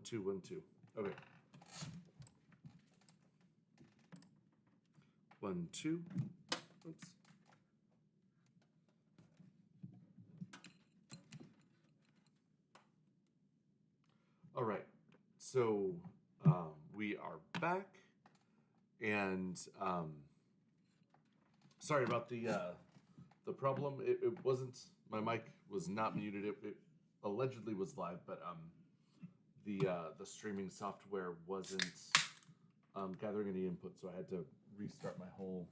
2, 1, 2. Okay. 1, 2. Oops. All right. So we are back, and sorry about the problem. It wasn't, my mic was not muted. It allegedly was live, but the streaming software wasn't gathering any input, so I had to restart my whole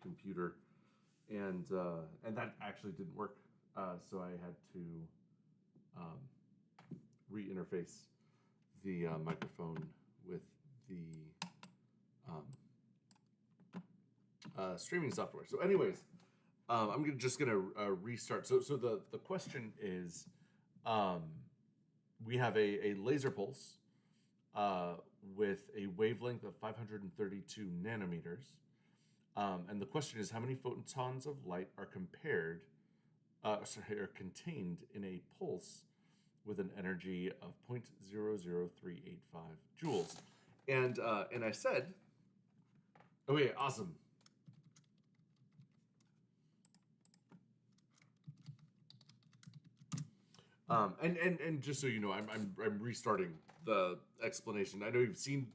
computer, and that actually didn't work. So I had to re-interface the microphone with the streaming software. So anyways, I'm just gonna restart. So the question is, we have a laser pulse with a wavelength of 532 nanometers. And the question is, how many photons of light are contained in a pulse with an energy of 0.00385 joules? And I said, oh yeah, awesome. And just so you know, I'm restarting the explanation. I know you've seen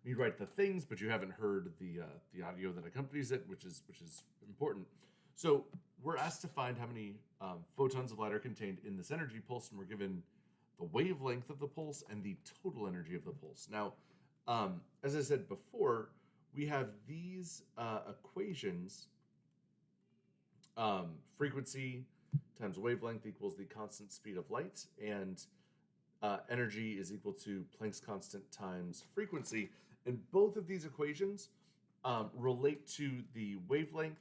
me write the things, but you haven't heard the audio that accompanies it, which is important. So we're asked to find how many photons of light are contained in this energy pulse, and we're given the wavelength of the pulse and the total energy of the pulse. Now, as I said before, we have these equations. Frequency times wavelength equals the constant speed of light, and energy is equal to Planck's constant times frequency. And both of these equations relate to the wavelength,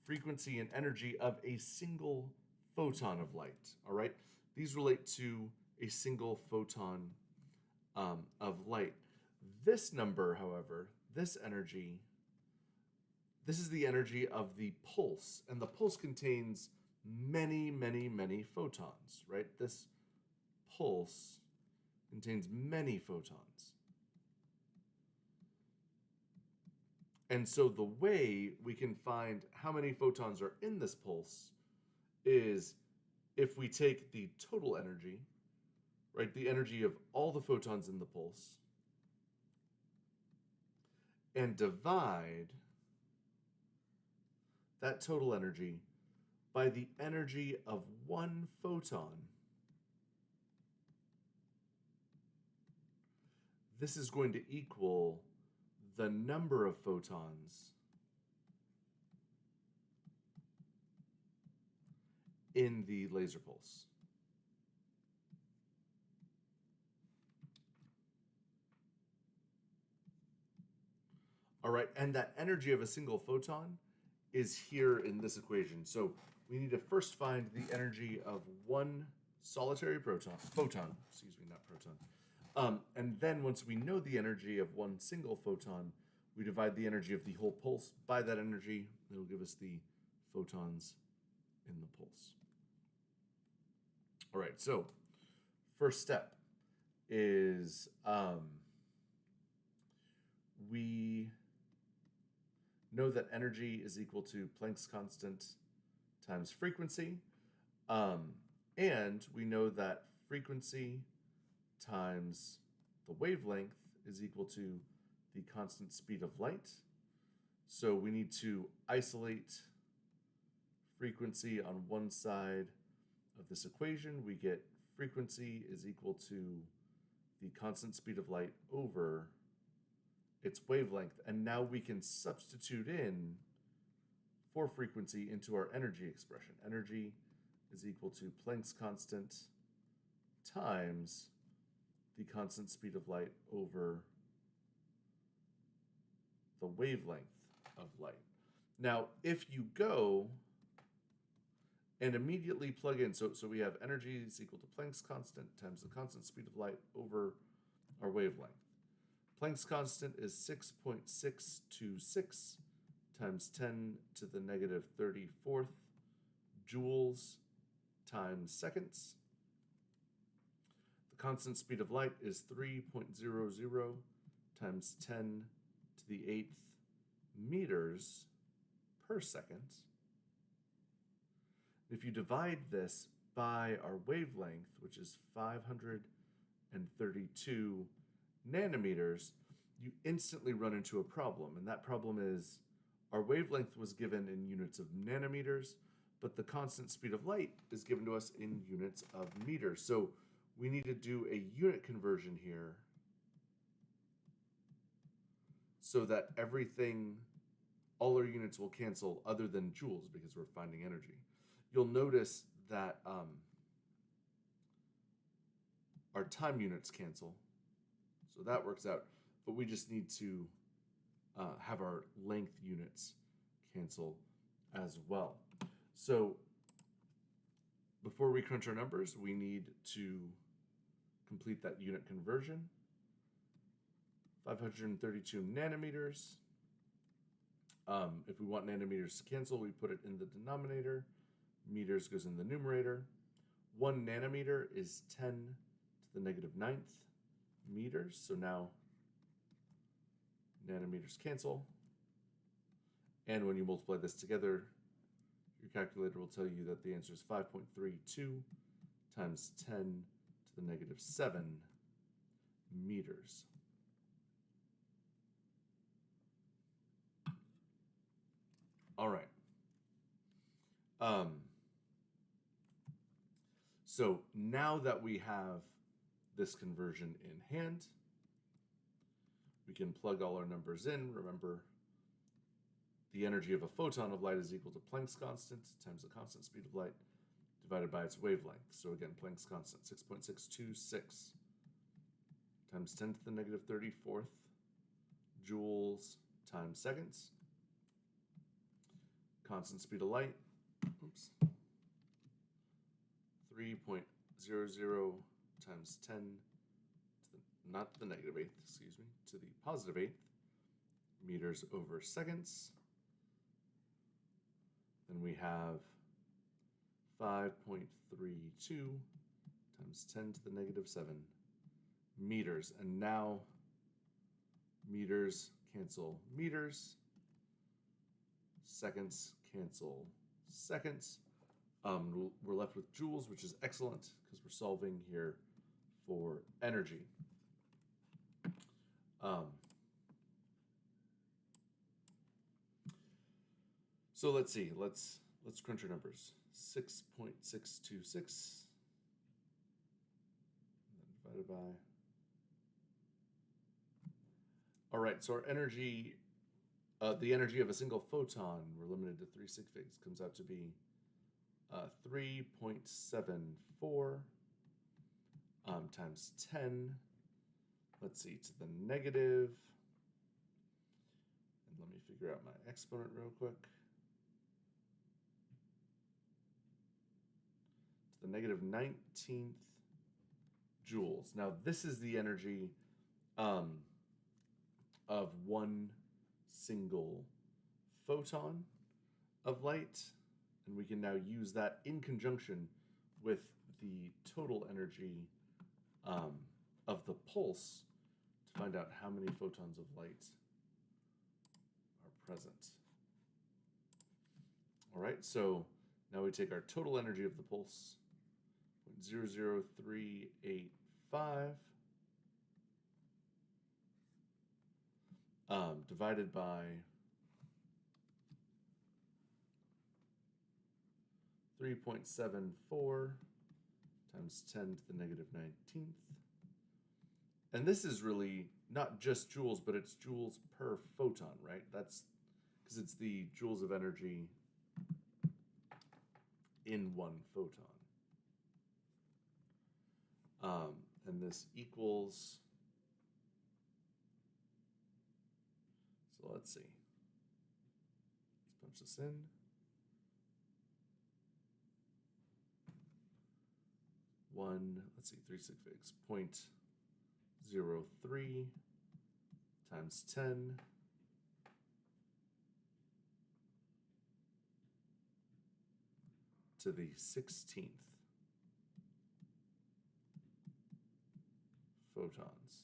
frequency, and energy of a single photon of light. All right, these relate to a single photon of light. This number, however, this energy, this is the energy of the pulse, and the pulse contains many, many, many photons, right? This pulse contains many photons. And so the way we can find how many photons are in this pulse is if we take the total energy, right, the energy of all the photons in the pulse, and divide that total energy by the energy of one photon. This is going to equal the number of photons in the laser pulse. All right, and that energy of a single photon is here in this equation. So we need to first find the energy of one solitary photon, not proton. And then once we know the energy of one single photon, we divide the energy of the whole pulse by that energy. It'll give us the photons in the pulse. All right, so first step is we know that energy is equal to Planck's constant times frequency, and we know that frequency times the wavelength is equal to the constant speed of light. So we need to isolate frequency on one side of this equation. We get frequency is equal to the constant speed of light over its wavelength, and now we can substitute in for frequency into our energy expression. Energy is equal to Planck's constant times the constant speed of light over the wavelength of light. Now, if you go and immediately plug in, so we have energy is equal to Planck's constant times the constant speed of light over our wavelength. Planck's constant is 6.626 times 10 to the negative 34th joules times seconds. constant speed of light is 3.00 times 10 to the 8th meters per second. If you divide this by our wavelength, which is 532 nanometers, you instantly run into a problem. And that problem is our wavelength was given in units of nanometers, but the constant speed of light is given to us in units of meters. So we need to do a unit conversion here so that everything, all our units will cancel other than joules because we're finding energy. You'll notice that our time units cancel, so that works out, but we just need to have our length units cancel as well. So before we crunch our numbers, we need to complete that unit conversion. 532 nanometers. If we want nanometers to cancel, we put it in the denominator. Meters goes in the numerator. 1 nanometer is 10 to the negative 9th meters. So now nanometers cancel. And when you multiply this together, your calculator will tell you that the answer is 5.32 times 10 to the negative 7 meters. All right. So now that we have this conversion in hand, we can plug all our numbers in. Remember, the energy of a photon of light is equal to Planck's constant times the constant speed of light divided by its wavelength. So again, Planck's constant, 6.626 times 10 to the negative 34th joules times seconds. Constant speed of light, 3.00 times 10 to the, not the negative 8th, excuse me, to the positive 8th meters over seconds. Then we have 5.32 times 10 to the negative 7 meters. And now meters cancel meters, seconds cancel seconds. We're left with joules, which is excellent because we're solving here for energy. So let's see. Let's crunch our numbers. 6.626 divided by. All right. So our energy, the energy of a single photon, we're limited to 3 sig figs, comes out to be 3.74 times 10. Let's see, to the negative. And let me figure out my exponent real quick. To the negative 19th joules. Now, this is the energy of one single photon of light. And we can now use that in conjunction with the total energy of the pulse to find out how many photons of light are present. All right, so now we take our total energy of the pulse, 0.00385, divided by 3.74 times 10 to the negative 19th. And this is really not just joules, but it's joules per photon, right? That's because it's the joules of energy in one photon. And this equals, so let's see. Let's punch this in. Let's see, 3 sig figs, 0.03 times 10 to the 16th. photons.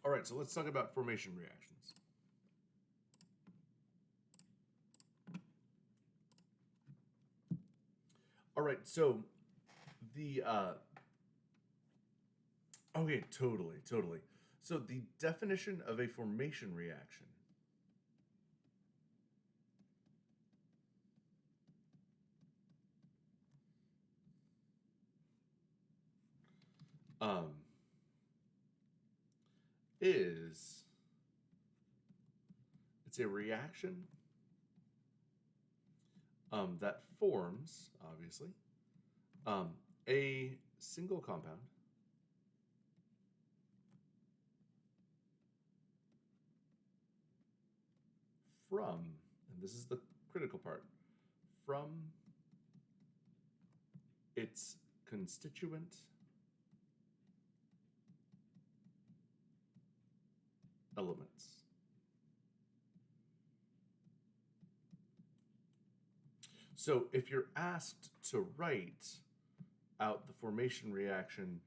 All right, so let's talk about formation reactions. All right, so the okay, totally. So the definition of a formation reaction is it's a reaction that forms, obviously, a single compound from, and this is the critical part, from its constituent elements. So if you're asked to write out the formation reaction,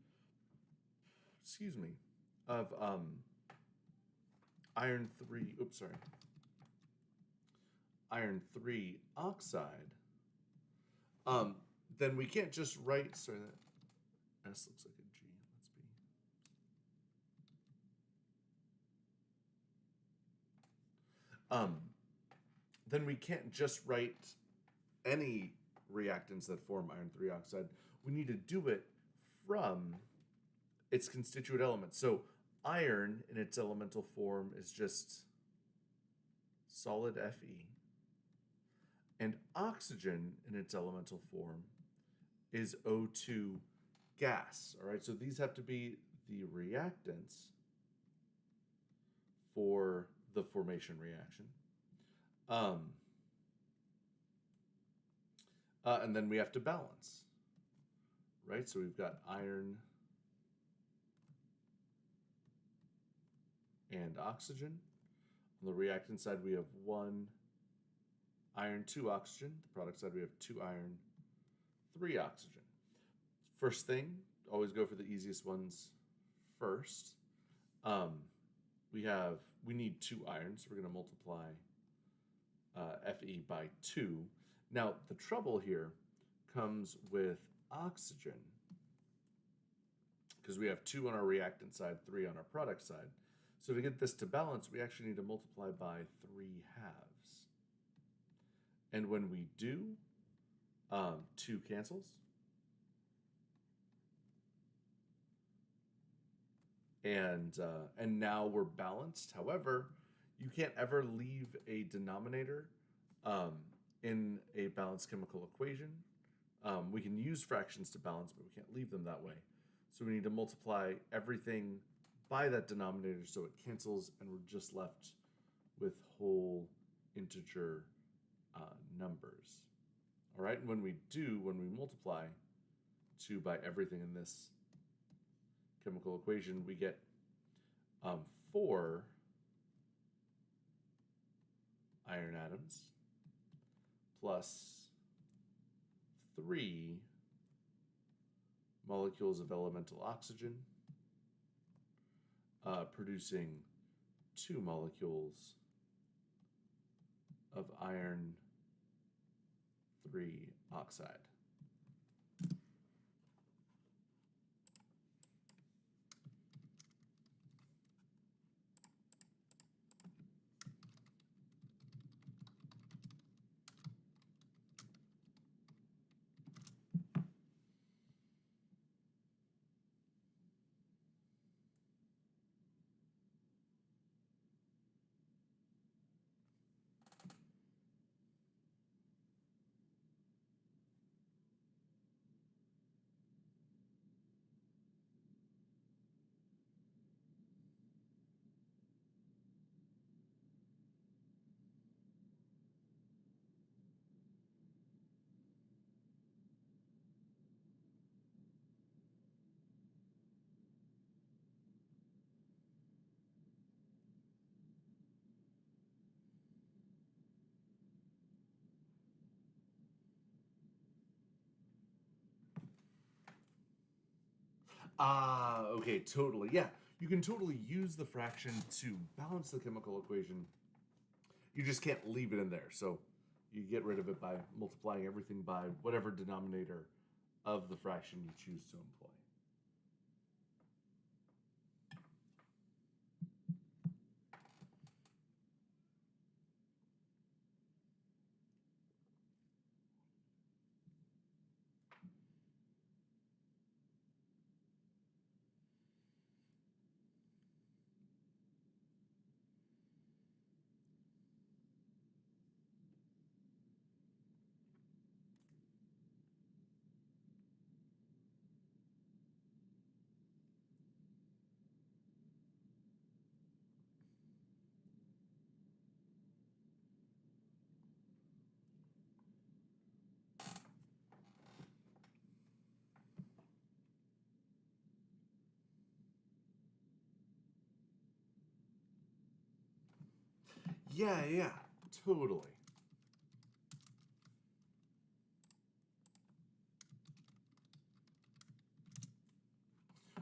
of iron 3 oxide, then we can't just write, sorry, that S looks like a G, let's be. Then we can't just write any reactants that form iron 3 oxide. We need to do it from its constituent elements. So iron in its elemental form is just solid Fe. And oxygen in its elemental form is O2 gas. All right, so these have to be the reactants for the formation reaction. And then we have to balance, right? So we've got iron and oxygen. On the reactant side, we have 1 iron, 2 oxygen. The product side, we have 2 iron, 3 oxygen. First thing, always go for the easiest ones first. We need 2 irons. So we're going to multiply Fe by 2. Now, the trouble here comes with oxygen, because we have 2 on our reactant side, 3 on our product side. So to get this to balance, we actually need to multiply by 3/2. And when we do, 2 cancels. And now we're balanced. However, you can't ever leave a denominator in a balanced chemical equation. We can use fractions to balance, but we can't leave them that way. So we need to multiply everything by that denominator so it cancels, and we're just left with whole integer numbers. All right, and when we multiply 2 by everything in this chemical equation, we get 4 iron atoms plus 3 molecules of elemental oxygen, producing 2 molecules of iron 3 oxide. Okay, totally. Yeah, you can totally use the fraction to balance the chemical equation. You just can't leave it in there. So you get rid of it by multiplying everything by whatever denominator of the fraction you choose to employ. Yeah, totally.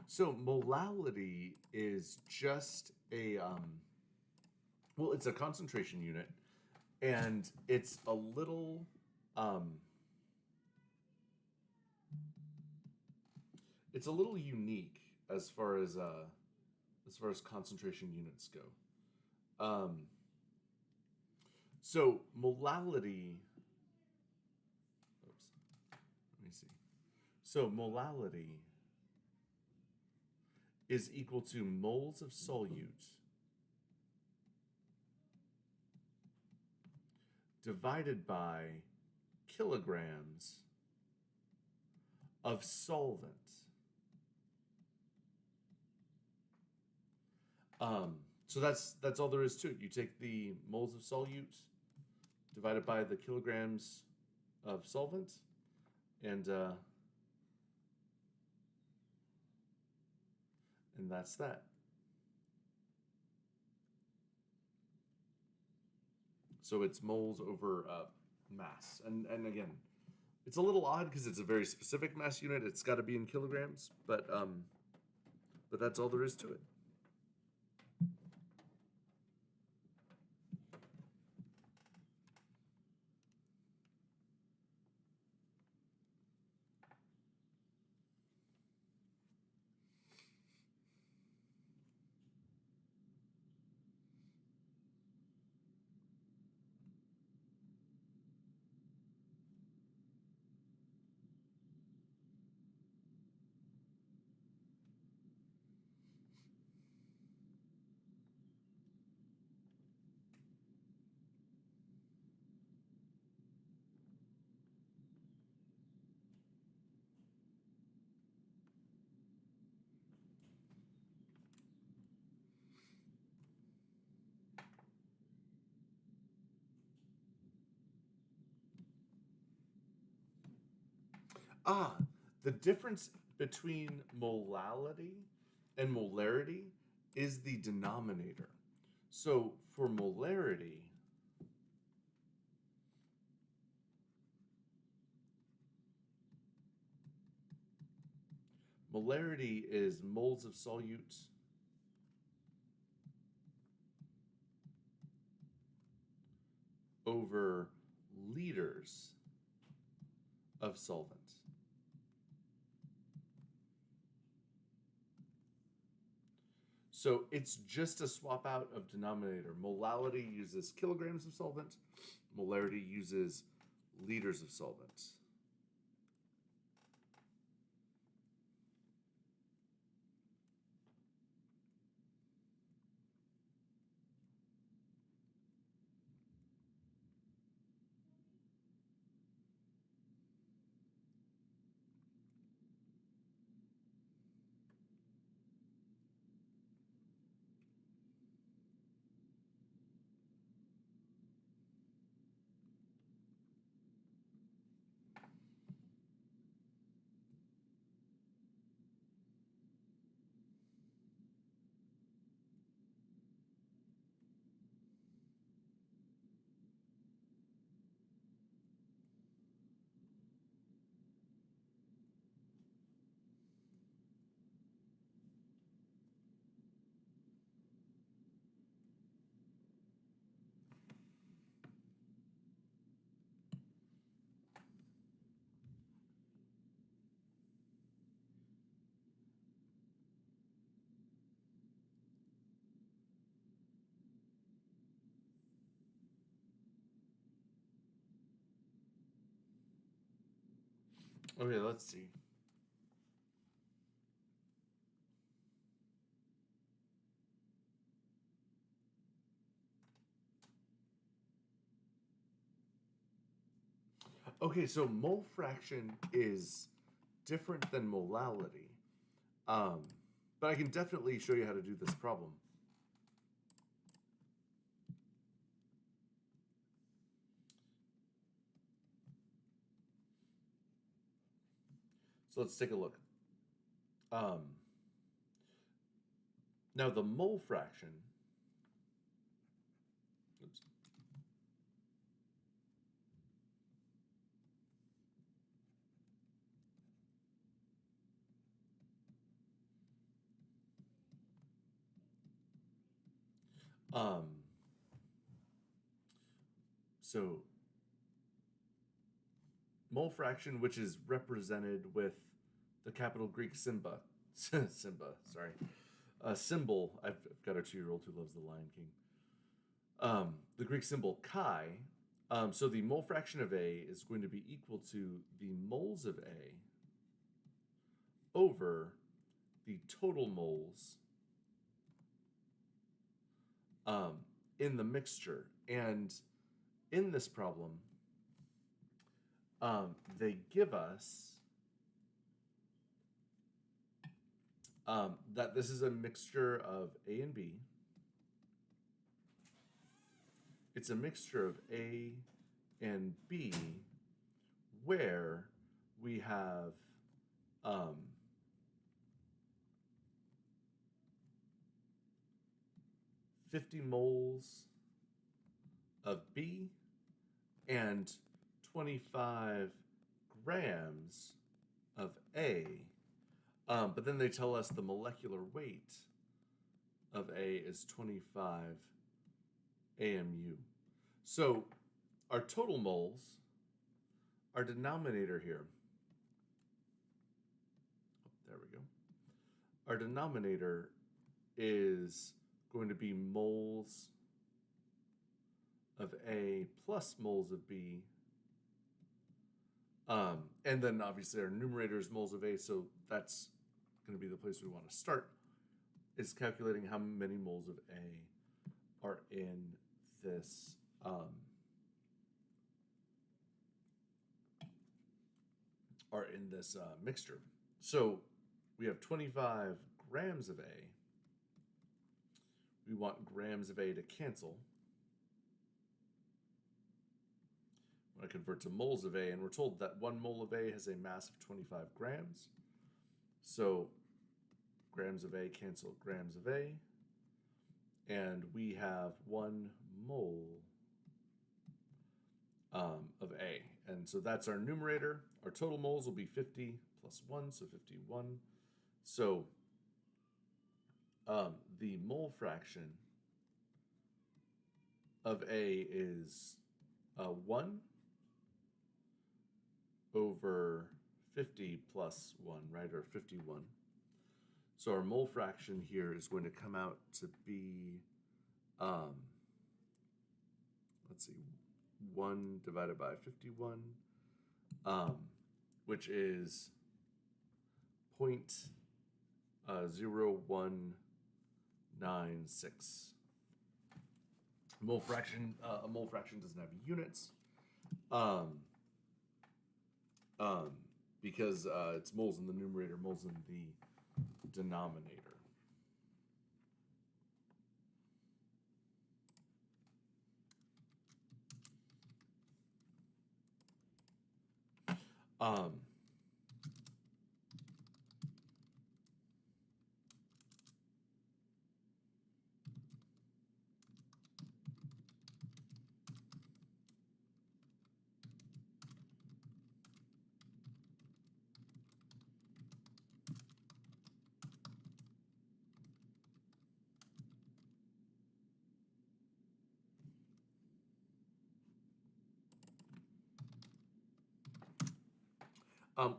So molality is just a well, it's a concentration unit, and it's a little unique as far as concentration units go. So molality. Oops. Let me see. So molality is equal to moles of solute divided by kilograms of solvent. So that's all there is to it. You take the moles of solute divided by the kilograms of solvent, and that's that. So it's moles over mass, and again, it's a little odd because it's a very specific mass unit. It's got to be in kilograms, but that's all there is to it. The difference between molality and molarity is the denominator. So for molarity, molarity is moles of solute over liters of solvent. So it's just a swap out of denominator. Molality uses kilograms of solvent. Molarity uses liters of solvent. Okay, let's see. Okay, so mole fraction is different than molality. But I can definitely show you how to do this problem. So let's take a look. Now the mole fraction, oops. So mole fraction, which is represented with the capital Greek symbol, symbol. I've got a 2-year-old who loves The Lion King. The Greek symbol chi. So the mole fraction of A is going to be equal to the moles of A over the total moles in the mixture. And in this problem, they give us that this is a mixture of A and B. It's a mixture of A and B where we have 50 moles of B and 25 grams of A. But then they tell us the molecular weight of A is 25 AMU. So our total moles, our denominator here, there we go. Our denominator is going to be moles of A plus moles of B. And then obviously our numerator is moles of A, so that's going to be the place we want to start, is calculating how many moles of A are in this mixture. So we have 25 grams of A. We want grams of A to cancel. I to convert to moles of A, and we're told that 1 mole of A has a mass of 25 grams. So grams of A cancel grams of A, and we have 1 mole of A. And so that's our numerator. Our total moles will be 50 plus 1, so 51. So the mole fraction of A is 1 over 50 plus 1, right, or 51. So our mole fraction here is going to come out to be, let's see, 1 divided by 51, which is 0.0196. Mole fraction, a mole fraction doesn't have units, because it's moles in the numerator, moles in the denominator.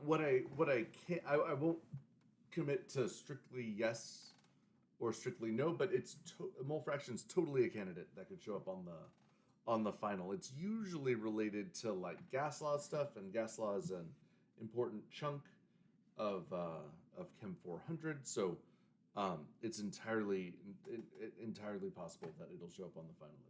What I can't, I won't commit to strictly yes or strictly no, but it's mole fraction is totally a candidate that could show up on the final. It's usually related to like gas law stuff, and gas law is an important chunk of Chem 400. So it's entirely possible that it'll show up on the final exam.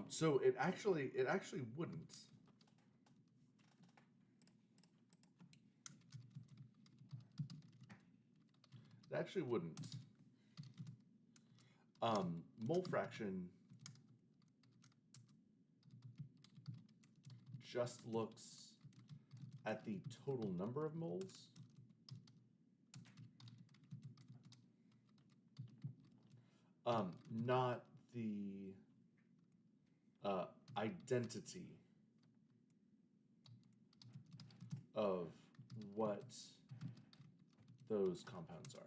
So it actually wouldn't. It actually wouldn't. Mole fraction just looks at the total number of moles. Not the identity of what those compounds are.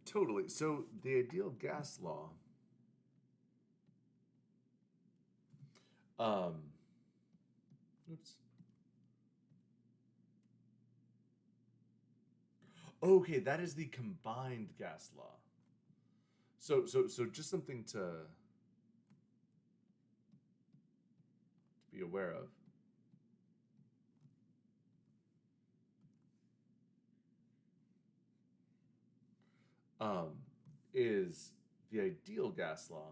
Totally. So the ideal gas law, oops. Okay, that is the combined gas law. So just something to be aware of, is the ideal gas law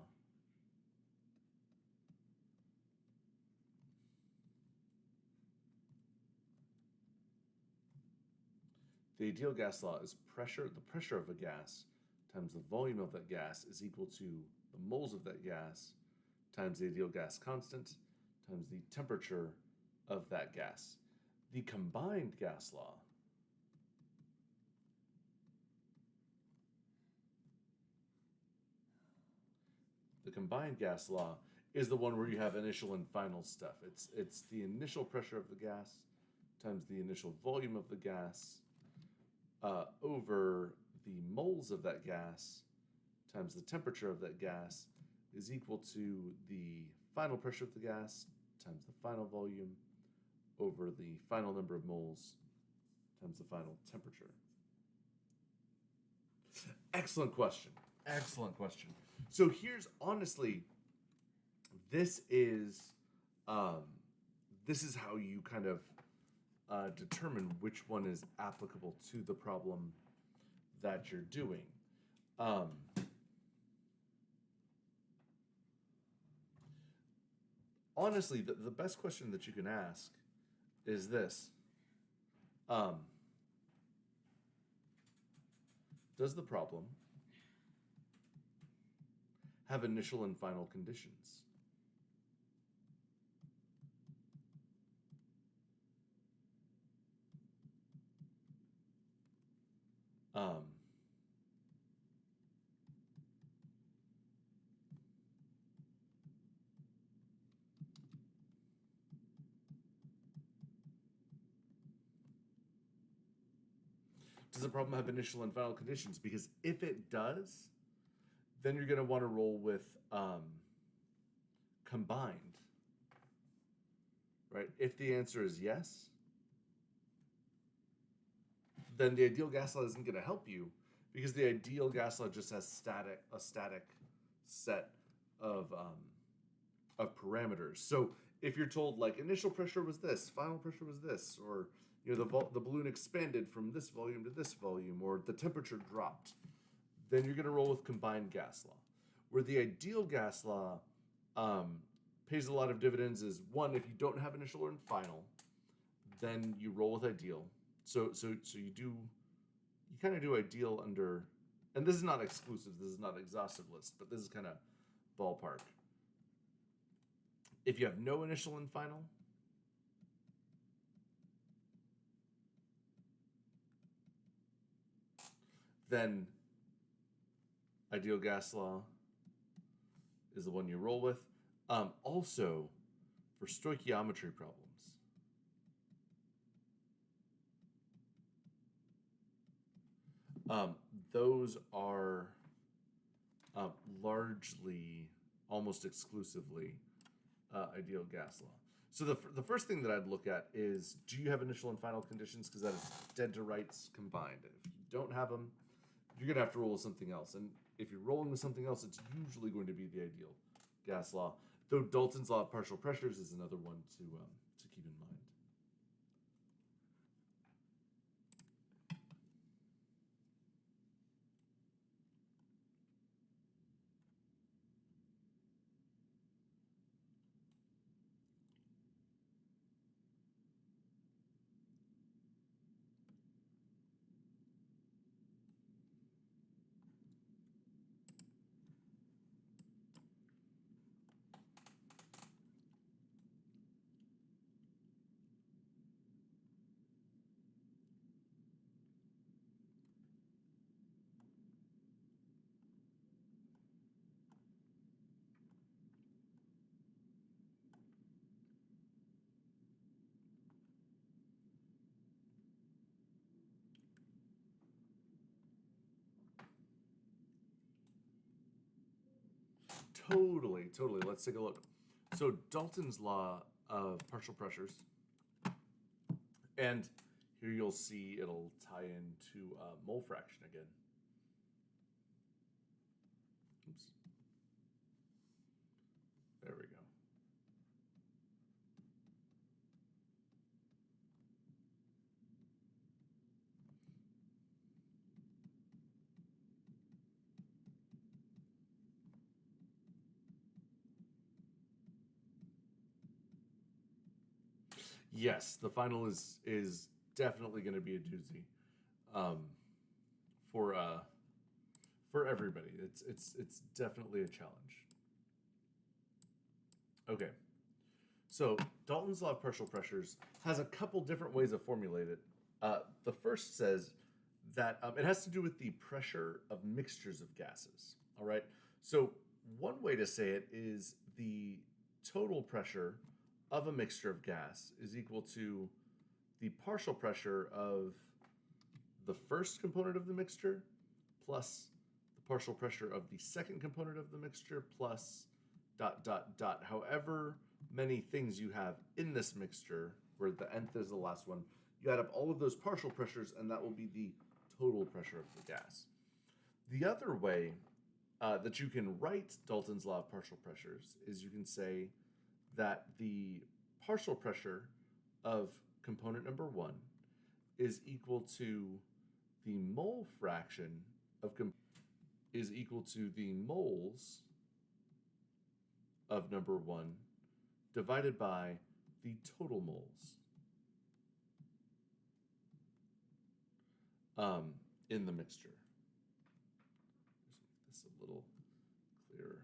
the ideal gas law is the pressure of a gas times the volume of that gas is equal to the moles of that gas times the ideal gas constant times the temperature of that gas. The combined gas law is the one where you have initial and final stuff. It's the initial pressure of the gas times the initial volume of the gas over the moles of that gas times the temperature of that gas is equal to the final pressure of the gas times the final volume over the final number of moles times the final temperature. Excellent question. Excellent question. So here's honestly, this is how you kind of determine which one is applicable to the problem that you're doing. Honestly, the best question that you can ask is this. Does the problem have initial and final conditions? Does the problem have initial and final conditions? Because if it does, then you're going to want to roll with combined, right? If the answer is yes, then the ideal gas law isn't going to help you because the ideal gas law just has a static set of parameters. So if you're told like initial pressure was this, final pressure was this, or the balloon expanded from this volume to this volume, or the temperature dropped, then you're going to roll with combined gas law. Where the ideal gas law pays a lot of dividends is one, if you don't have initial and final, then you roll with ideal. So you kind of do ideal under, and this is not exclusive, this is not exhaustive list, but this is kind of ballpark. If you have no initial and final, then ideal gas law is the one you roll with. Also, for stoichiometry problems, those are largely, almost exclusively, ideal gas law. So the first thing that I'd look at is, do you have initial and final conditions? Because that is dead to rights combined. If you don't have them, you're going to have to roll with something else. And if you're rolling with something else, it's usually going to be the ideal gas law. Though Dalton's law of partial pressures is another one to keep in mind. Totally. Let's take a look. So Dalton's law of partial pressures, and here you'll see it'll tie into mole fraction again. Oops. There we go. Yes, the final is definitely going to be a doozy, for everybody. It's definitely a challenge. Okay, so Dalton's law of partial pressures has a couple different ways of formulating it. The first says that it has to do with the pressure of mixtures of gases. All right, so one way to say it is the total pressure of a mixture of gas is equal to the partial pressure of the first component of the mixture plus the partial pressure of the second component of the mixture plus ... However many things you have in this mixture, where the nth is the last one, you add up all of those partial pressures, and that will be the total pressure of the gas. The other way that you can write Dalton's law of partial pressures is you can say that the partial pressure of component number 1 is equal to the mole fraction of is equal to the moles of number 1 divided by the total moles in the mixture. Just make this a little clearer.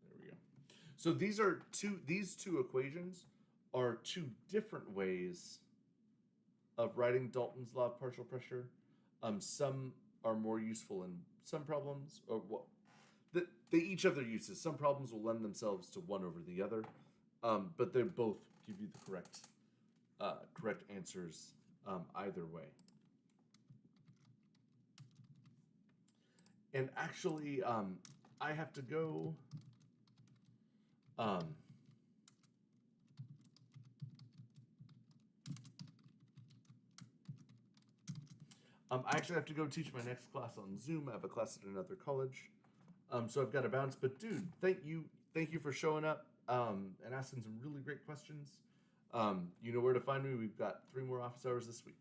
There we go. So these two equations are two different ways of writing Dalton's law of partial pressure. Some are more useful in some problems, or they each have their uses. Some problems will lend themselves to one over the other, but they both give you the correct answers either way. And actually, I have to go. I actually have to go teach my next class on Zoom. I have a class at another college, so I've got to bounce. But dude, thank you for showing up and asking some really great questions. You know where to find me. We've got 3 more office hours this week.